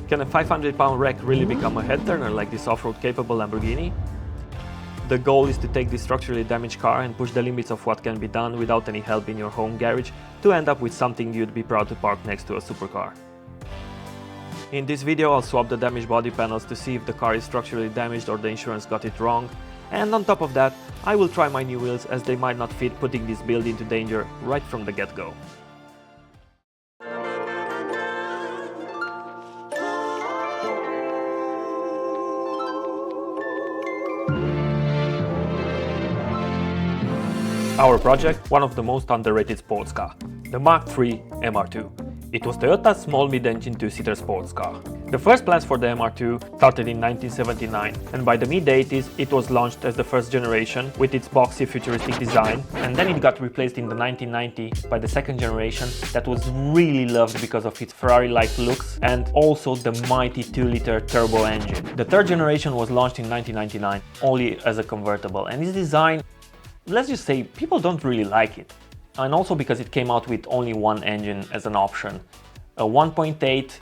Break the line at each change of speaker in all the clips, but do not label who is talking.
Can a 500-pound wreck really become a head-turner like this off-road capable Lamborghini? The goal is to take this structurally damaged car and push the limits of what can be done without any help in your home garage to end up with something you'd be proud to park next to a supercar. In this video I'll swap the damaged body panels to see if the car is structurally damaged or the insurance got it wrong, and on top of that I will try my new wheels as they might not fit, putting this build into danger right from the get-go. Our project, one of the most underrated sports car, the Mark III MR2. It was Toyota's small mid-engine two-seater sports car. The first plans for the MR2 started in 1979, and by the mid-80s it was launched as the first generation with its boxy futuristic design, and then it got replaced in the 1990s by the second generation that was really loved because of its Ferrari-like looks and also the mighty 2-liter turbo engine. The third generation was launched in 1999 only as a convertible, and its design, let's just say, people don't really like it. And also because it came out with only one engine as an option. A 1.8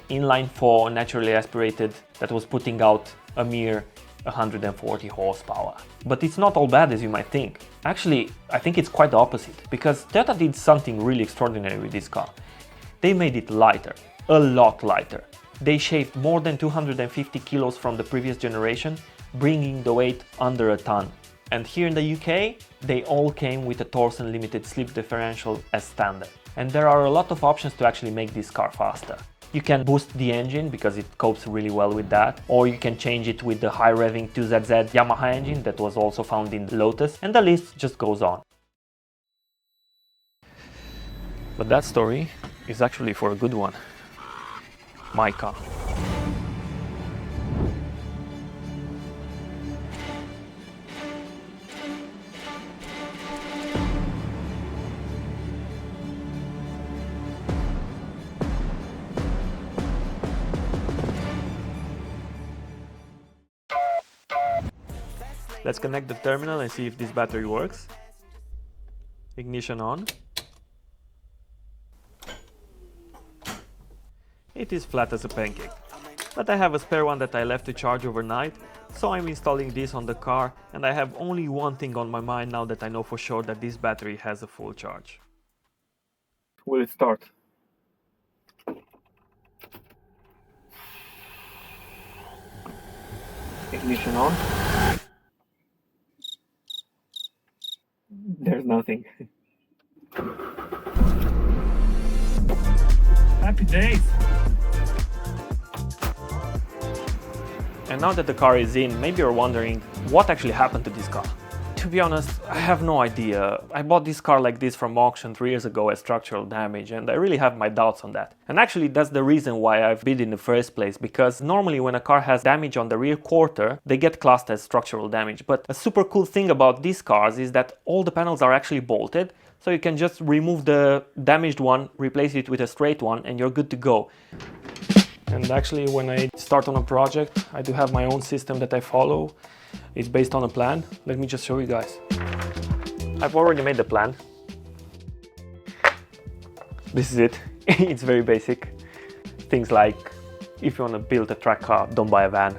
inline-4 naturally aspirated that was putting out a mere 140 horsepower. But it's not all bad as you might think. Actually, I think it's quite the opposite, because Toyota did something really extraordinary with this car. They made it lighter, a lot lighter. They shaved more than 250 kilos from the previous generation, bringing the weight under a ton. And here in the UK, they all came with a Torsen limited slip differential as standard. And there are a lot of options to actually make this car faster. You can boost the engine because it copes really well with that, or you can change it with the high revving 2ZZ Yamaha engine that was also found in Lotus, and the list just goes on. But that story is actually for a good one. My car. Let's connect the terminal and see if this battery works. Ignition on. It is flat as a pancake, but I have a spare one that I left to charge overnight, so I'm installing this on the car, and I have only one thing on my mind now that I know for sure that this battery has a full charge. Will it start? Ignition on. There's nothing. Happy days! And now that the car is in, maybe you're wondering what actually happened to this car. To be honest, I have no idea. I bought this car like this from auction 3 years ago as structural damage, and I really have my doubts on that. And actually that's the reason why I've bid in the first place, because normally when a car has damage on the rear quarter, they get classed as structural damage. But a super cool thing about these cars is that all the panels are actually bolted, so you can just remove the damaged one, replace it with a straight one, and you're good to go. And actually when I start on a project, I do have my own system that I follow. It's based on a plan. Let me just show you guys. I've already made the plan. This is it. It's very basic. Things like, if you want to build a track car, don't buy a van.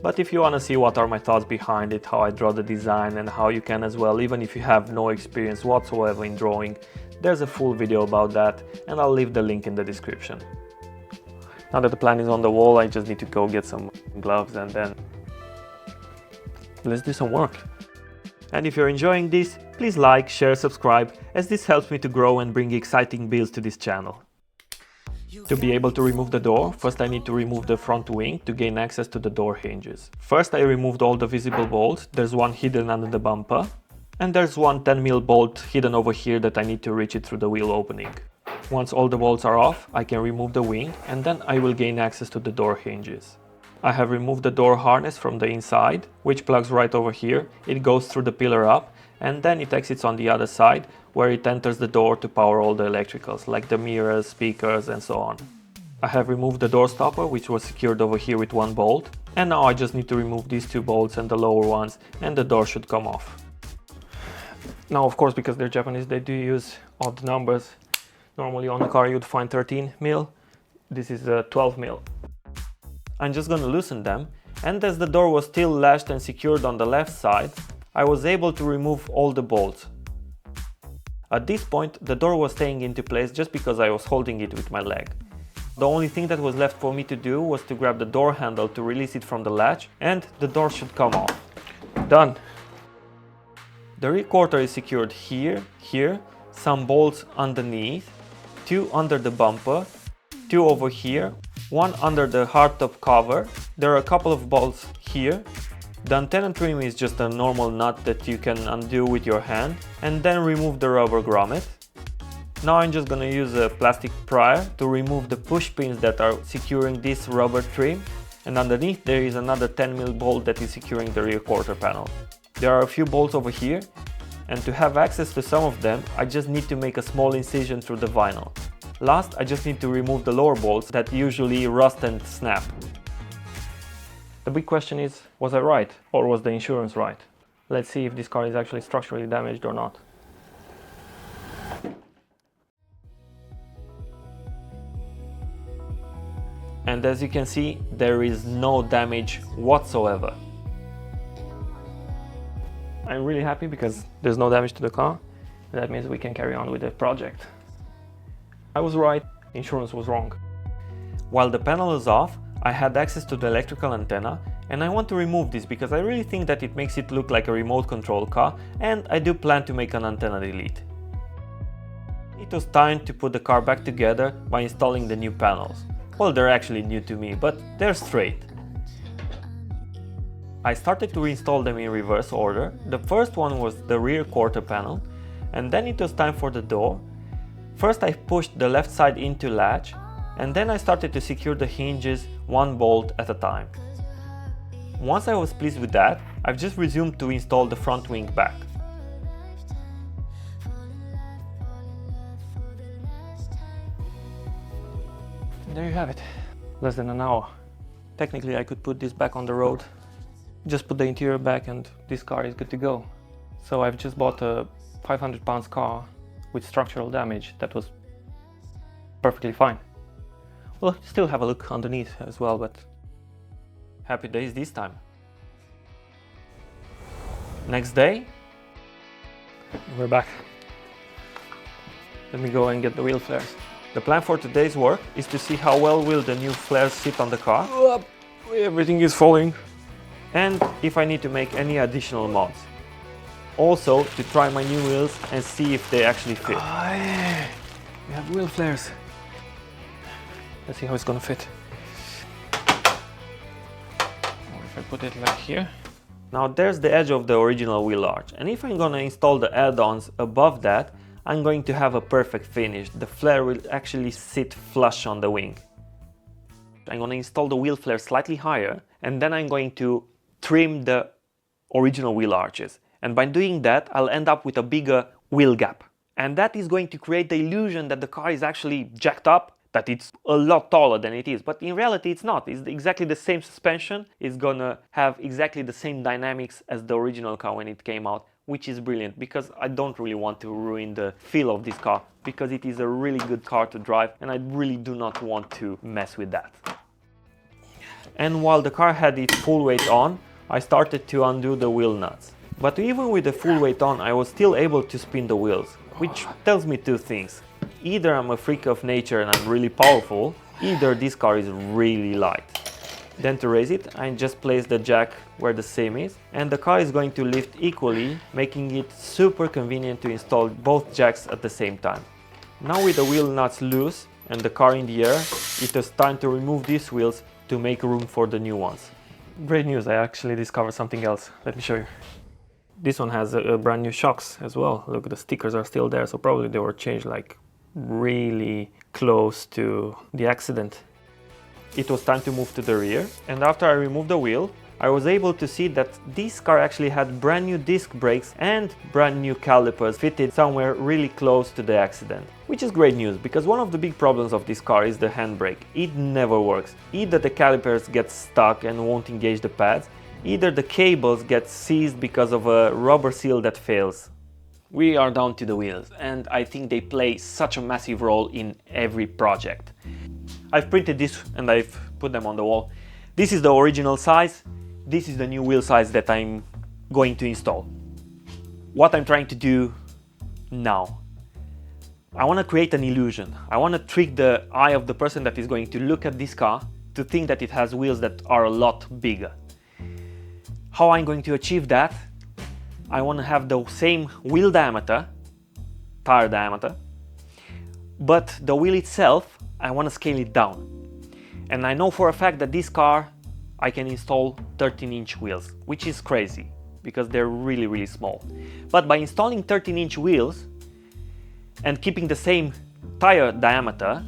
But if you want to see what are my thoughts behind it, how I draw the design, and how you can as well, even if you have no experience whatsoever in drawing, there's a full video about that, and I'll leave the link in the description. Now that the plan is on the wall, I just need to go get some gloves and then let's do some work. And if you're enjoying this, please like, share, subscribe, as this helps me to grow and bring exciting builds to this channel. To be able to remove the door, first I need to remove the front wing to gain access to the door hinges. First I removed all the visible bolts. There's one hidden under the bumper, and there's one 10mm bolt hidden over here that I need to reach it through the wheel opening. Once all the bolts are off, I can remove the wing, and then I will gain access to the door hinges. I have removed the door harness from the inside, which plugs right over here. It goes through the pillar up, and then it exits on the other side, where it enters the door to power all the electricals, like the mirrors, speakers, and so on. I have removed the door stopper, which was secured over here with one bolt, and now I just need to remove these two bolts and the lower ones, and the door should come off. Now, of course, because they're Japanese, they do use odd numbers. Normally on a car you'd find 13mm, this is 12mm. I'm just gonna loosen them, and as the door was still latched and secured on the left side, I was able to remove all the bolts. At this point, the door was staying into place just because I was holding it with my leg. The only thing that was left for me to do was to grab the door handle to release it from the latch, and the door should come off. Done! The rear quarter is secured here, some bolts underneath, 2 under the bumper, 2 over here, 1 under the hardtop cover. There are a couple of bolts here. The antenna trim is just a normal nut that you can undo with your hand and then remove the rubber grommet. Now I'm just gonna use a plastic prier to remove the push pins that are securing this rubber trim, and underneath there is another 10mm bolt that is securing the rear quarter panel. There are a few bolts over here, and to have access to some of them I just need to make a small incision through the vinyl. Last, I just need to remove the lower bolts that usually rust and snap. The big question is, was I right, or was the insurance right? Let's see if this car is actually structurally damaged or not. And as you can see, there is no damage whatsoever. I'm really happy because there's no damage to the car. That means we can carry on with the project. I was right, insurance was wrong. While the panel is off, I had access to the electrical antenna, and I want to remove this because I really think that it makes it look like a remote control car, and I do plan to make an antenna delete. It was time to put the car back together by installing the new panels. Well, they're actually new to me, but they're straight. I started to reinstall them in reverse order. The first one was the rear quarter panel, and then it was time for the door. First I pushed the left side into latch, and then I started to secure the hinges 1 bolt at a time. Once I was pleased with that, I've just resumed to install the front wing back. And there you have it. Less than an hour. Technically I could put this back on the road, just put the interior back, and this car is good to go. So I've just bought a 500 pounds car with structural damage that was perfectly fine. We'll still have a look underneath as well, but happy days this time. Next day, we're back. Let me go and get the wheel flares. The plan for today's work is to see how well will the new flares sit on the car. Everything is falling. And if I need to make any additional mods. Also to try my new wheels and see if they actually fit. Oh, yeah. We have wheel flares. Let's see how it's gonna fit. Or if I put it like here. Now there's the edge of the original wheel arch, and if I'm gonna install the add-ons above that, I'm going to have a perfect finish. The flare will actually sit flush on the wing. I'm gonna install the wheel flare slightly higher, and then I'm going to trim the original wheel arches. And by doing that, I'll end up with a bigger wheel gap. And that is going to create the illusion that the car is actually jacked up, that it's a lot taller than it is. But in reality, it's not. It's exactly the same suspension. It's gonna have exactly the same dynamics as the original car when it came out, which is brilliant because I don't really want to ruin the feel of this car because it is a really good car to drive and I really do not want to mess with that. And while the car had its full weight on, I started to undo the wheel nuts. But even with the full weight on, I was still able to spin the wheels, which tells me two things. Either I'm a freak of nature and I'm really powerful, either this car is really light. Then to raise it, I just place the jack where the seam is, and the car is going to lift equally, making it super convenient to install both jacks at the same time. Now with the wheel nuts loose and the car in the air, it was time to remove these wheels to make room for the new ones. Great news, I actually discovered something else. Let me show you. This one has a brand new shocks as well. Look, the stickers are still there, so probably they were changed like really close to the accident. It was time to move to the rear, and after I removed the wheel, I was able to see that this car actually had brand new disc brakes and brand new calipers fitted somewhere really close to the accident. Which is great news, because one of the big problems of this car is the handbrake. It never works. Either the calipers get stuck and won't engage the pads, either the cables get seized because of a rubber seal that fails. We are down to the wheels, and I think they play such a massive role in every project. I've printed this and I've put them on the wall This is the original size. This is the new wheel size that I'm going to install. What I'm trying to do now, I want to create an illusion. I want to trick the eye of the person that is going to look at this car to think that it has wheels that are a lot bigger. How I'm going to achieve that? I want to have the same wheel diameter, tire diameter, but the wheel itself, I want to scale it down. And I know for a fact that this car, I can install 13-inch wheels, which is crazy because they're really, really small. But by installing 13-inch wheels and keeping the same tire diameter,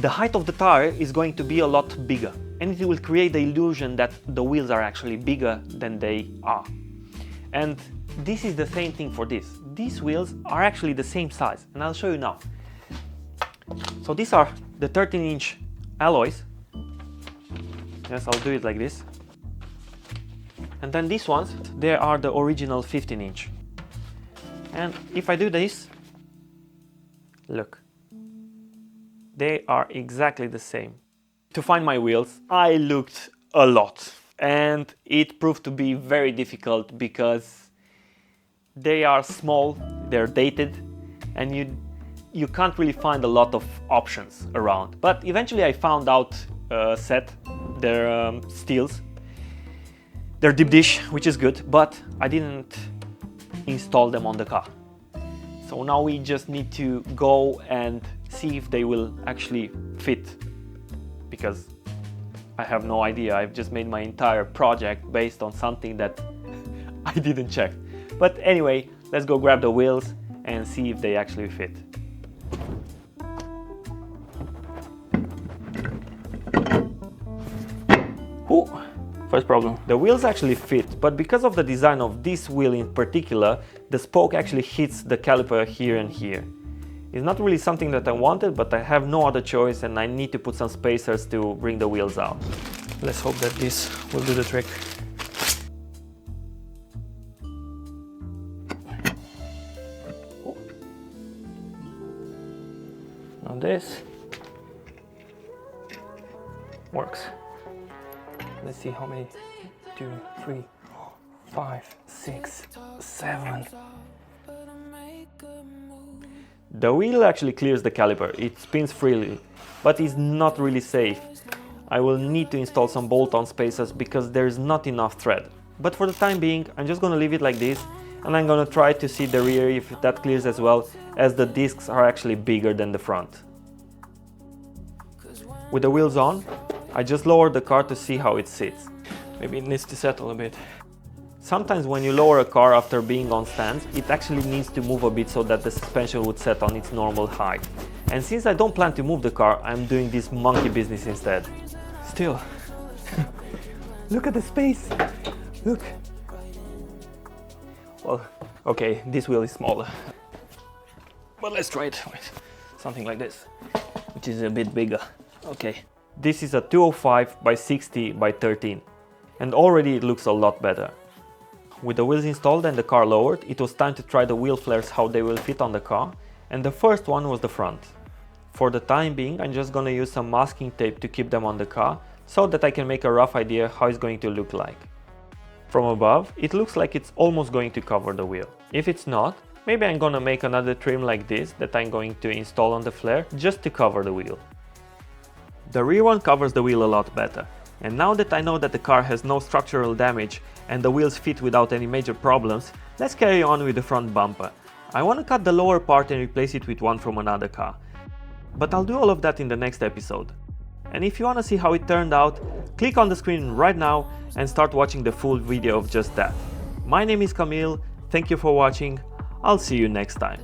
the height of the tire is going to be a lot bigger, and it will create the illusion that the wheels are actually bigger than they are. And this is the same thing for this. These wheels are actually the same size, and I'll show you now. So these are the 13-inch alloys. Yes, I'll do it like this. And then these ones, they are the original 15-inch. And if I do this, look, they are exactly the same. To find my wheels, I looked a lot, and it proved to be very difficult because they are small, they're dated, and you can't really find a lot of options around. But eventually I found out a set. They're steels. They're deep dish, which is good, but I didn't install them on the car. So now we just need to go and see if they will actually fit, because I have no idea. I've just made my entire project based on something that I didn't check. But anyway, let's go grab the wheels and see if they actually fit. Ooh, first problem. The wheels actually fit, but because of the design of this wheel in particular, the spoke actually hits the caliper here and here. It's not really something that I wanted, but I have no other choice and I need to put some spacers to bring the wheels out. Let's hope that this will do the trick. Now this works. Let's see how many. 2, 3, 4, 5, 6, 7. The wheel actually clears the caliper. It spins freely, but it's not really safe. I will need to install some bolt-on spacers because there's not enough thread. But for the time being, I'm just going to leave it like this, and I'm going to try to see the rear if that clears as well, as the discs are actually bigger than the front. With the wheels on, I just lowered the car to see how it sits. Maybe it needs to settle a bit. Sometimes when you lower a car after being on stands, it actually needs to move a bit so that the suspension would set on its normal height. And since I don't plan to move the car, I'm doing this monkey business instead. Still, look at the space, look. Well, okay, this wheel is smaller. But let's try it with something like this, which is a bit bigger. Okay. This is a 205 by 60 by 13, and already it looks a lot better. With the wheels installed and the car lowered, it was time to try the wheel flares, how they will fit on the car, and the first one was the front. For the time being, I'm just gonna use some masking tape to keep them on the car, so that I can make a rough idea how it's going to look like. From above, it looks like it's almost going to cover the wheel. If it's not, maybe I'm gonna make another trim like this that I'm going to install on the flare just to cover the wheel. The rear one covers the wheel a lot better, and now that I know that the car has no structural damage and the wheels fit without any major problems, let's carry on with the front bumper. I want to cut the lower part and replace it with one from another car. But I'll do all of that in the next episode. And if you want to see how it turned out, click on the screen right now and start watching the full video of just that. My name is Camille, thank you for watching, I'll see you next time.